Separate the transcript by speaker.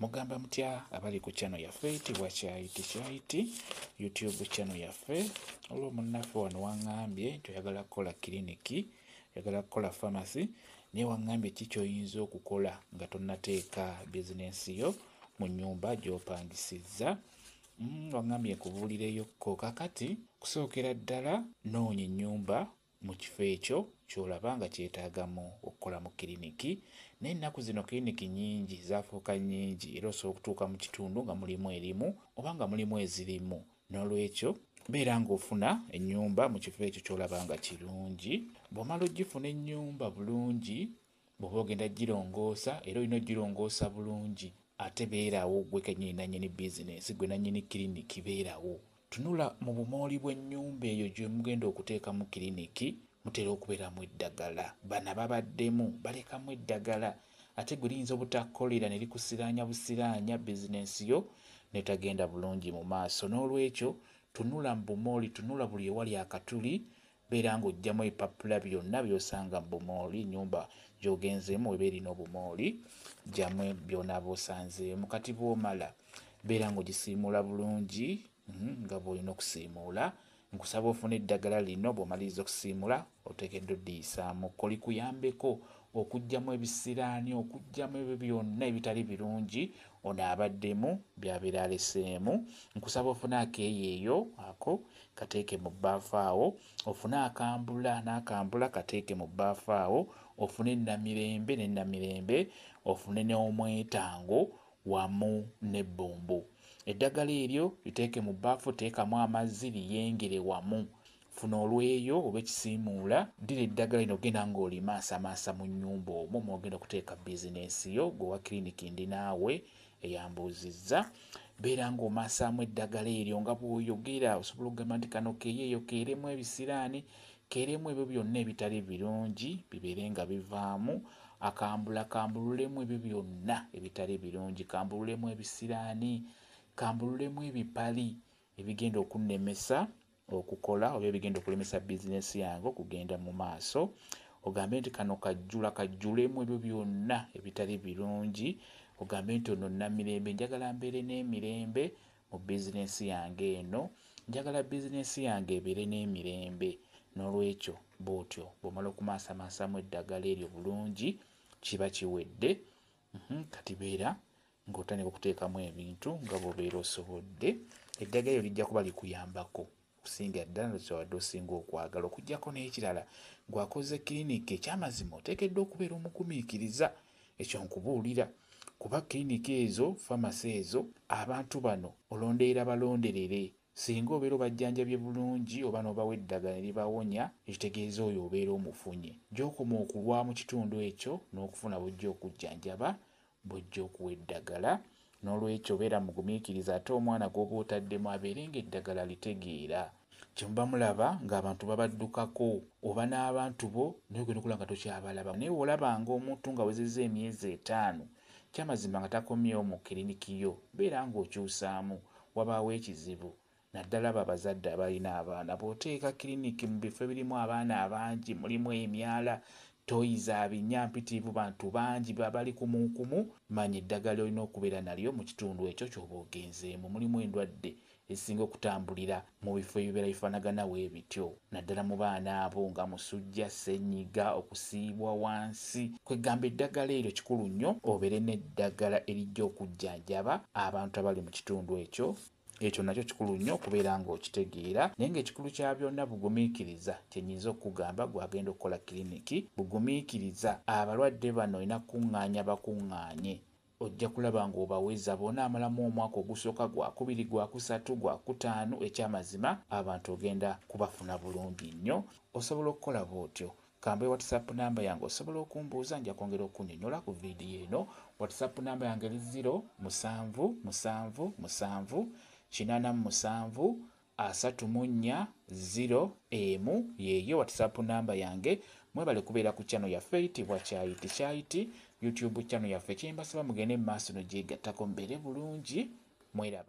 Speaker 1: Mugamba mutya abali ku channel yaffe eyitibwa Kyayiti YouTube channel yaffe. Olwo munnaffe wano waŋŋambye nti oyagala kukola kiriniki, oyagala kukola pharmacy, naye waŋŋambye ki ky'oyinza okukola nga tonnateeka bizinensi yo mu nnyumba gy'opangisizza. Waŋŋambye nkubuulireyokko kakati. Kusookera ddala noonya ennyumba mu kifo ekyo ky'olaba nga kyetaagamu okukola mu kiriniki. Naye ennaku zino kiriniki nnyingi zaafuuka nnyingi era osobola okutuuka mu kitundu nga mulimu erimu oba nga mulimu ezirimu. N'olwekyo beera ng'ofuna ennyumba mu kifo ekyo ky'olaba nga kirungi. Bw'omala ogifuna ennyumba bulungi, bw'oba ogenda girongoosa era olina ogirongoosa bulungi, ate beerawo gwe kennyini nannyini bizinensi, gwe nannyini kiriniki beerawo. Tunula mu bumooli bw'ennyumba eyo gye mugenda okuteekamu kiriniki, mutera okubeeramu eddagala. Bano ababaddemu balekamu eddagala, ate gwe liyinza obutakkolera ne likusiraanya busiraanya bizinensi yo netagenda bulungi mu maaso. N'olwekyo tunula mu bumooli, tunula buli ewali akatuli, beera ng'oggyamu ebipapula byonna by'osanga mu bumooli. Ennyumba gy'ogenzeemu eba erina obumooli, ggyamu by'onaaba osanzeemu. Kati bw'omala beera ng'ogisiimuula bulungi nga bw'olina okusiimuula. Nkusaba ofune eddagala lino, bw'omaliriza okusiimula oteekeddwa oddiyisaamu ko, likuyambeko okuggyamu ebisiraani, okuggyamu ebyo byonna ebitali birungi onaabaddemu by'abeera aleseemu. Nkusaba ofune akeeyeeyo ako kateeke mu bbaafu awo, ofune akambula n'akambula kateeke mu bbaafu awo, ofune ennamirembe n'ennamirembe, ofune n'omwetango wamu n'ebbombo. Eddagala eryo liteeke mu bbaafu, teekamu amazzi liyengere wamu. Funa olweyo oba ekisiimuula, ddira eddagala lino ogenda ng'olimaasamaasa mu nnyumba omwo mw'ogenda okuteeka bizinensi yo. Gwe wa kiriniki ndi naawe eyambuuzizza. Beera ng'omaasaamu eddagala eryo nga bw'oyogera. Osobola okugamba nti kano keeyeeyo keeremu ebisiraani, keeremu ebyo byonna ebitali birungi bibeere nga bivaamu. Akambula kambululemu ebyo byonna ebitali birungi, kambululemu ebisiraani, kambululemu ebipali ebigenda okunnemesa okukola oba ebigenda okulemesa bizinensi yange okugenda mu maaso. Ogambe nti kano kajjula, kajjulemu ebyo byonna ebitali birungi. Ogambe nti ono namirembe, njagala mbeere n'emirembe mu bizinensi yange eno, njagala bizinensi yange ebeere n'emirembe. N'olwekyo bw'otyo bw'omala okumaasamaasamu eddagala eryo bulungi, kiba kiwedde. Kati beera ng'otandika okuteekamu ebintu nga bw'obeera osobodde. Eddagala eryo lijja kuba likuyambako okusinga ddala wadde osinga okwagala. Okuggyako n'ekirala, gwakoze kiriniki, ekyamazima oteekeddwa okubeera omugumiikiriza. Ekyo nkubuulira, kuba kiriniki ezo, famasi ezo, abantu bano olondeera balonderere. Singa obeera obajjanjabye bulungi oba n'obawa eddagala ne libawonya, ekitegeeza oyo obeera omufunye. Gy'okoma okulwa mu kitundu ekyo n'okufuna bujja okujjanjaba, bujja okuwa eddagala. N'olwekyo beera mugumiikiriza, ate omwana gw'oba otaddemu abeere ng'eddagala litegeera. Kyemuba mulaba ng'abantu babaddukako oba n'abantu bo naye ogenda okulaba nga tokyabalaba. Naye bw'olabanga omuntu ng'awezezza emyezi 5 kyamazima nga takomyewo mu kiriniki yo, beera ng'okyusaamu, wabaawo ekizibu. Naddala abo abazadde abalina abaana, bw'oteeka kiriniki mu bifo ebirimu abaana abangi, mulimu emyala, toyiza binya mpitirivu, bantu bangi babali kumukumu, manya eddagala olina okubeera nalyo mu kitundu ekyo ky'oba ogenzeemu. Mulimu endwadde ezisinga okutambulira mu bifo ebibeera bifaanagana bwe bityo, naddala mu baana abo nga musujja, ssenyiga, okusiibwa wansi. Kwegamba eddagala eryo kikulu nnyo obeere n'eddagala erijja okujjanjaba abantu abali mu kitundu ekyo. Ekyo nakyo kikulu nnyo okubeera ng'okitegeera. Naye ng'ekikulu kya byonna bugumiikiriza. Kyennyinza okugamba gwagenda okukola kiriniki, bugumiikiriza. Abalwadde bano olina kukuŋŋaanya bakuŋŋaanye. Ojja kulaba ng'obaweza bw'onaamalamu omwaka ogusooka, gwakubiri, gwakusatu, gwakutaano, ekyamazima abantu ogenda kubafuna bulungi nnyo. Osobola okukola bw'otyo. Kambe WhatsApp namba yange osobola okumbuuza, nja kwongera okunnyonnyola ku viidiyo eno. WhatsApp namba yange eri 0777373401 yeeyo WhatsApp namba yange. Mwebale kubeera ku channel yaffe eyitibwa Kyayiti YouTube channel yaffe. Kyembasaba mugende mu maaso n'ogyegattako mbeere bulungi. Mweraba.